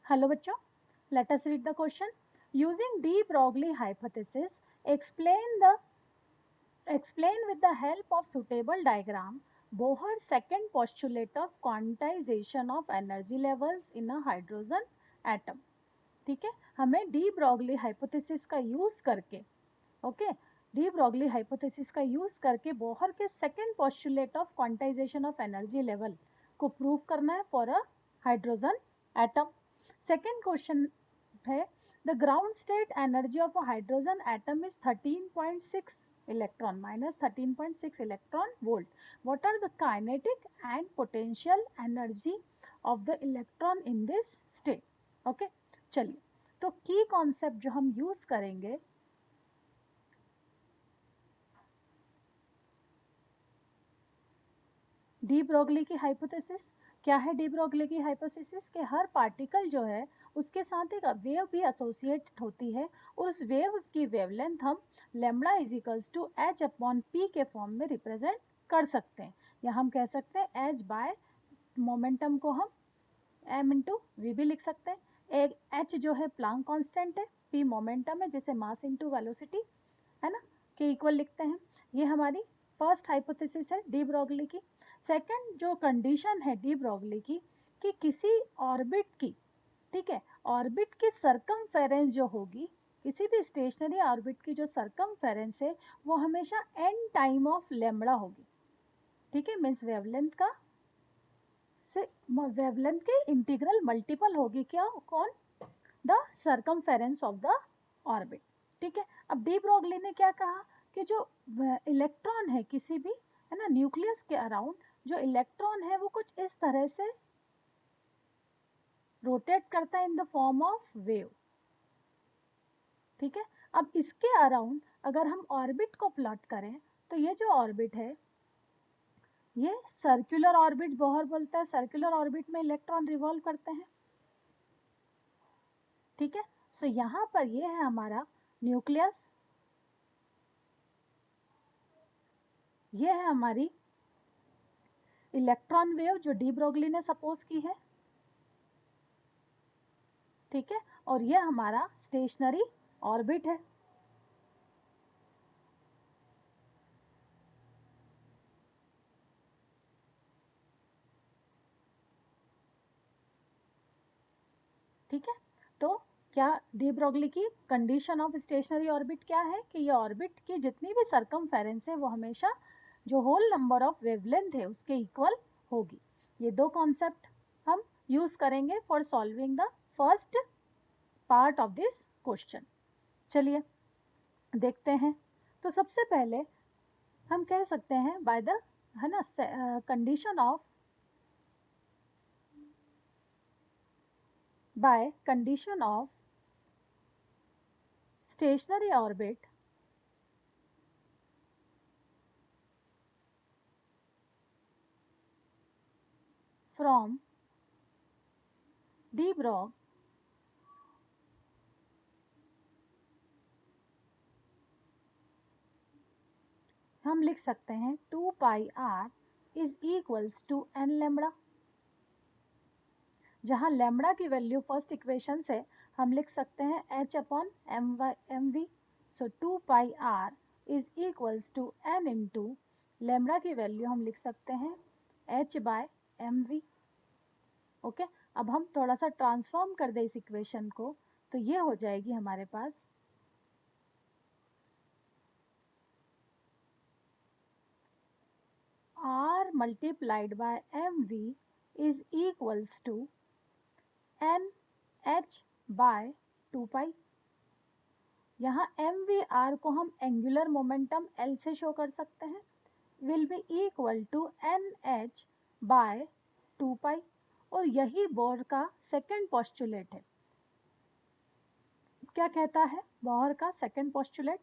Hello बच्चों, let us read the question. Using de Broglie hypothesis, explain with the help of suitable diagram Bohr's second postulate of quantization of energy levels in a hydrogen atom. ठीक है, हमें de Broglie hypothesis का use करके de Broglie hypothesis का use करके Bohr के second postulate of quantization of energy level को prove करना है for a hydrogen atom. Second question है the ground state energy of a hydrogen atom is 13.6 electron minus 13.6 electron volt. What are the kinetic and potential energy of the electron in this state? Okay, चलिए तो की concept जो हम use करेंगे de Broglie की hypothesis. क्या है de Broglie की हाइपोथेसिस? कि हर पार्टिकल जो है उसके साथ एक वेव भी एसोसिएटेड होती है और उस वेव की वेवलेंथ हम lambda is equals to H upon P के फॉर्म में रिप्रेजेंट कर सकते हैं, या हम कह सकते हैं एच बाय मोमेंटम को हम एम इंटू वी भी लिख सकते हैं. एक एच जो है प्लांक कांस्टेंट है, पी मोमेंटम है जिसे मास इंटू वेलोसिटी है ना के इक्वल लिखते हैं. ये हमारी फर्स्ट हाइपोथेसिस है डी ब्रोगली की. सेकंड जो कंडीशन है डी ब्रोगली की कि किसी ऑर्बिट की, ठीक है, ऑर्बिट की सरकमफेरेंस जो होगी, किसी भी स्टेशनरी ऑर्बिट की जो सरकमफेरेंस है वो हमेशा एन टाइम ऑफ लैम्बडा होगी. ठीक है, मीन्स वेवलेंथ का से वेवलेंथ के इंटीग्रल मल्टीपल होगी क्या, कौन, the circumference of the orbit. ठीक है, अब डी ब्रोगली ने क्या कहा कि जो इलेक्ट्रॉन है किसी भी, है ना, न्यूक्लियस के अराउंड जो इलेक्ट्रॉन है वो कुछ इस तरह से रोटेट करता है in the form of wave. ठीक है, अब इसके अराउंड अगर हम ऑर्बिट को प्लॉट करें तो ये जो ऑर्बिट है ये सर्कुलर ऑर्बिट बोहर बोलता है, सर्कुलर ऑर्बिट में इलेक्ट्रॉन रिवॉल्व करते हैं. ठीक है, सो यहाँ पर ये है हमारा न्यूक्लियस, ये है हमारी इलेक्ट्रॉन वेव जो डी ब्रोगली ने सपोज की है. ठीक है, और ये हमारा स्टेशनरी ऑर्बिट है. ठीक है, तो क्या डी ब्रोगली की कंडीशन ऑफ स्टेशनरी ऑर्बिट क्या है कि ये ऑर्बिट की जितनी भी सरकमफेरेंस है वो हमेशा जो होल नंबर ऑफ वेवलेंथ है उसके इक्वल होगी. ये दो कॉन्सेप्ट हम यूज करेंगे for solving the first part of this question. चलिए देखते हैं. तो सबसे पहले हम कह सकते हैं बाय द, है ना, condition of by condition of stationary orbit from de Broglie हम लिख सकते हैं 2 pi r is equals to n lambda. जहां लैम्बडा की वैल्यू फर्स्ट इक्वेशन से हम लिख सकते हैं h upon M V. So 2 pi r is equals to n into lambda की वैल्यू हम लिख सकते हैं h by M V. Okay, अब हम थोड़ा सा ट्रांसफॉर्म कर दे इस इक्वेशन को तो ये हो जाएगी हमारे पास r multiplied by mv is equals to n h by 2 पाई. यहाँ mvr को हम एंगुलर मोमेंटम l से शो कर सकते हैं, will be equal to N H by 2 pi. और यही बोर का सेकेंड पोस्टुलेट है. क्या कहता है बोर का second postulate?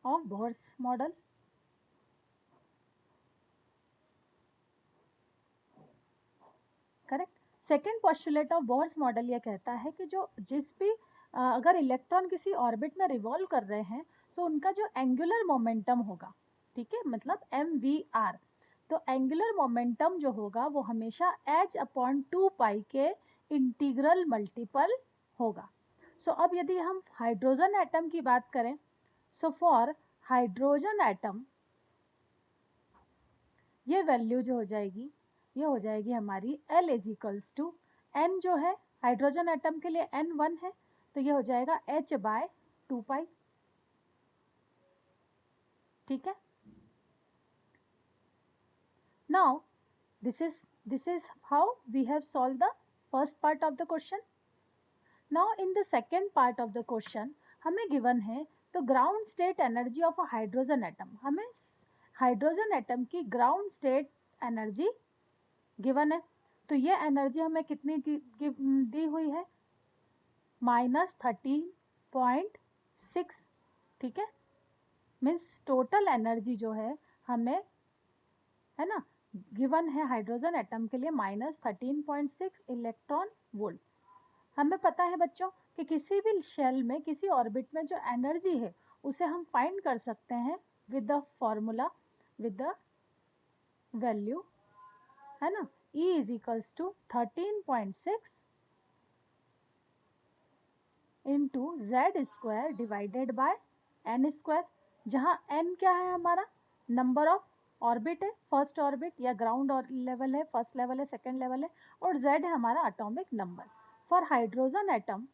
Of Bohr's model. Correct. Second postulate of Bohr's model ये कहता है कि जो जिस भी अगर इलेक्ट्रॉन किसी ऑर्बिट में रिवॉल्व कर रहे हैं तो उनका जो एंगुलर मोमेंटम होगा, ठीक है, मतलब mvr। तो एंगुलर मोमेंटम जो होगा वो हमेशा h/2 के इंटीग्रल मल्टीपल होगा। सो अब यदि हम हाइड्रोजन एटम की बात करें, सो फॉर हाइड्रोजन एटम ये वैल्यू जो हो जाएगी, ये हो जाएगी हमारी L is equals to N जो है हाइड्रोजन एटम के लिए N1 है, तो ये हो जाएगा h/2 ठीक है। Now this is how we have solved the first part of the question. Now in the second part of the question हमें given है तो ground state energy of a hydrogen atom, हमें हाइड्रोजन एटम की ground state energy given है। तो ये energy हमें कितनी दी हुई है, -13.6 ठीक है। मीन्स टोटल एनर्जी जो है हमें, है ना, गिवन है हाइड्रोजन एटम के लिए -13.6 इलेक्ट्रॉन वोल्ट। हमें पता है बच्चों कि किसी भी शेल में, किसी ऑर्बिट में जो एनर्जी है उसे हम फाइंड कर सकते हैं with the formula, with the value, है ना, E is equals to 13.6 into Z² divided by N square, जहाँ N क्या है हमारा, नंबर ऑफ ऑर्बिट है, फर्स्ट ऑर्बिट या ग्राउंड लेवल है, फर्स्ट लेवल है, सेकेंड लेवल है, और Z है हमारा atomic number. For hydrogen atom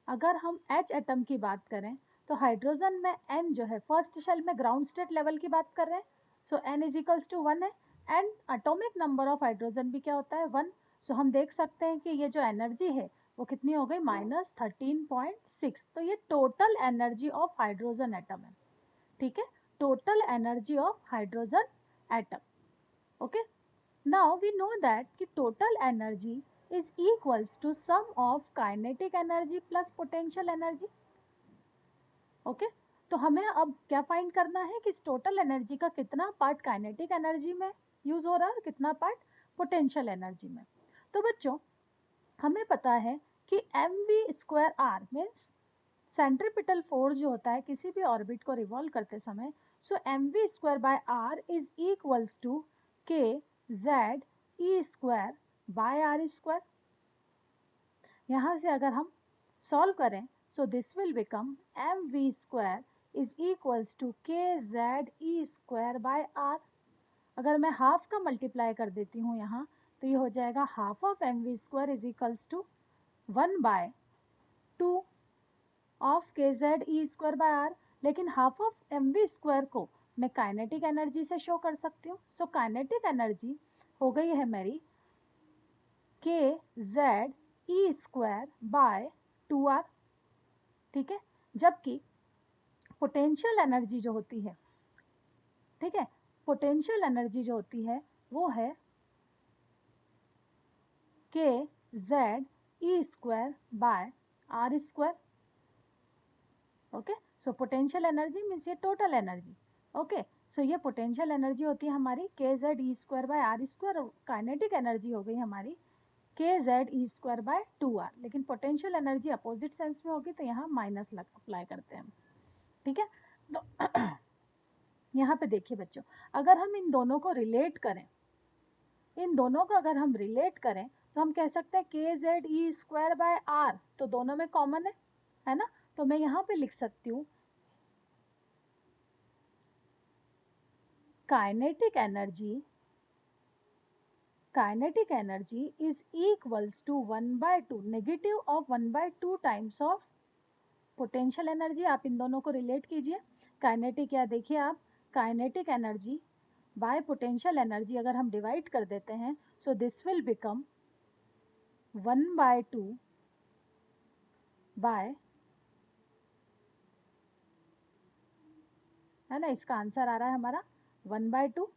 अगर हम H एटम की बात करें तो हाइड्रोजन में N जो है फर्स्ट शेल में ग्राउंड स्टेट लेवल की बात कर रहे हैं, सो N इज इक्वल्स टू 1 है, and atomic number of hydrogen भी क्या होता है, 1। सो हम देख सकते हैं कि ये जो एनर्जी है वो कितनी हो गई, -13.6। तो ये total energy of hydrogen atom है, ठीक है, total energy of hydrogen atom. Okay, now we know that कि total energy is equals to sum of kinetic energy plus potential energy। Okay, तो हमें अब क्या फाइंड करना है कि इस टोटल एनर्जी का कितना पार्ट काइनेटिक एनर्जी में यूज हो रहा है और कितना पार्ट पोटेंशियल एनर्जी में। तो बच्चों हमें पता है कि mv²r मीन्स सेंट्रीपिटल फोर्स जो होता है किसी भी ऑर्बिट को रिवॉल्व करते समय, so mv²/r is equals to kZe² by r²। यहाँ से अगर हम सॉल्व करें, so this will become mv² is equals to kZe² by r। अगर मैं हाफ का मल्टीप्लाई कर देती हूँ यहाँ, तो ये हो जाएगा half of mv² is equals to 1/2 of kZe² by r। लेकिन हाफ ऑफ mv² को मैं काइनेटिक एनर्जी से शो कर सकती हूँ। सो काइनेटिक एनर्जी हो गई है मेरी kZe² बाय 2r, ठीक है। जबकि पोटेंशियल एनर्जी जो होती है, ठीक है, पोटेंशियल एनर्जी जो होती है वो है kZe² by r²। Okay, so potential energy means ये टोटल एनर्जी। ओके, सो ये पोटेंशियल एनर्जी होती है हमारी kZe² बाय r², और काइनेटिक एनर्जी हो गई हमारी kZe² बाय 2r। लेकिन पोटेंशियल एनर्जी अपोजिट सेंस में होगी तो यहाँ माइनस अप्लाई करते हैं हम, ठीक है। तो यहाँ पे देखिए बच्चों, अगर हम इन दोनों को रिलेट करें, इन दोनों को अगर हम रिलेट करें तो हम कह सकते हैं kZe² बाय r, तो दोनों में कॉमन है ना, तो मैं यहाँ पे लिख सकती हूँ kinetic energy is equals to 1/2 negative of 1/2 times of potential energy. आप इन दोनों को रिलेट कीजिए, काइनेटिक, या देखिए आप kinetic energy by potential energy अगर हम डिवाइड कर देते हैं, so this will become 1/2 by, है ना, इसका आंसर आ रहा है हमारा 1/2,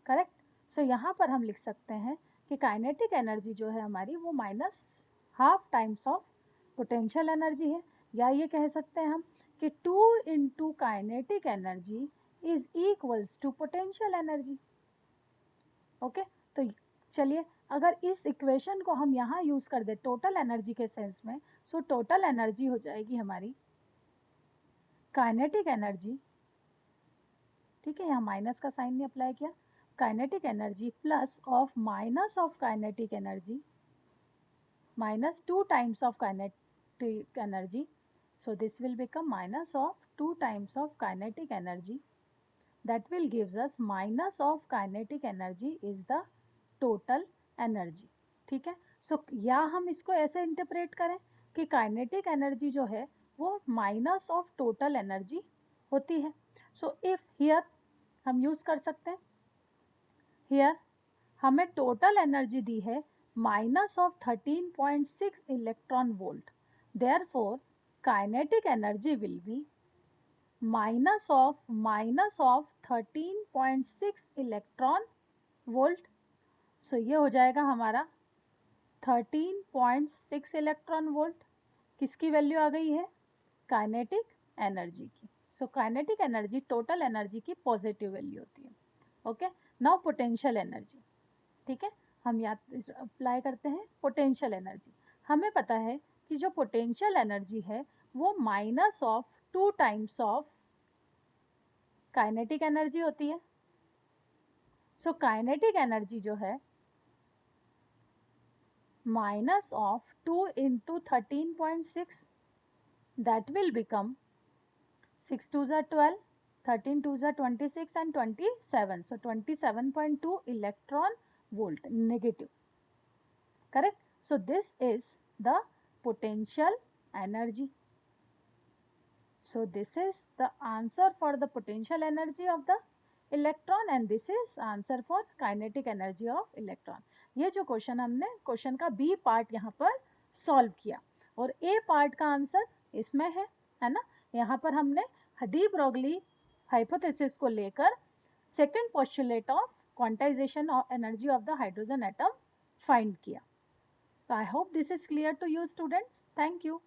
करेक्ट। सो यहाँ पर हम लिख सकते हैं कि काइनेटिक एनर्जी जो है हमारी वो -½ टाइम्स ऑफ पोटेंशियल एनर्जी है, या ये कह सकते हैं हम कि 2 into kinetic energy is equals to potential energy. Okay, तो चलिए अगर इस इक्वेशन को हम यहाँ यूज कर दे टोटल एनर्जी के सेंस में, सो टोटल एनर्जी हो जाएगी हमारी काइनेटिक एनर्जी, ठीक है, यहाँ माइनस का साइन नहीं अप्लाई किया, kinetic energy plus of minus of kinetic energy minus 2 times of kinetic energy. So this will become minus of 2 times of kinetic energy. That will gives us minus of kinetic energy is the total energy. ठीक है, so या हम इसको ऐसे interpret करें कि kinetic energy जो है वो माइनस ऑफ टोटल एनर्जी होती है. सो इफ हियर हम यूज कर सकते हैं, हियर हमें टोटल एनर्जी दी है minus of 13.6 electron volt, therefore kinetic energy will be minus of 13.6 electron volt. So ये हो जाएगा हमारा 13.6 इलेक्ट्रॉन वोल्ट. किसकी वैल्यू आ गई है? काइनेटिक एनर्जी की. So kinetic energy total energy की पॉजिटिव वैल्यू होती है. Okay, now potential energy. ठीक है, हम याद अप्लाई करते हैं पोटेंशियल एनर्जी. हमें पता है कि जो पोटेंशियल एनर्जी है वो minus of 2 times of kinetic energy होती है. सो काइनेटिक एनर्जी जो है minus of 2 into 13.6, that will become 6 2 ज़ा 12, 13 2 ज़ा 26 and 27. So 27.2 electron volt negative. Correct? So this is the potential energy. So this is the answer for the potential energy of the electron and this is answer for kinetic energy of electron. ये जो question हमने question का B part यहाँ पर solve किया और ए part का answer इसमें है ना. यहाँ पर हमने डी ब्रोगली हाइपोथेसिस को लेकर second postulate of quantization of energy of the hydrogen atom find किया. So I hope this is clear to you students. Thank you.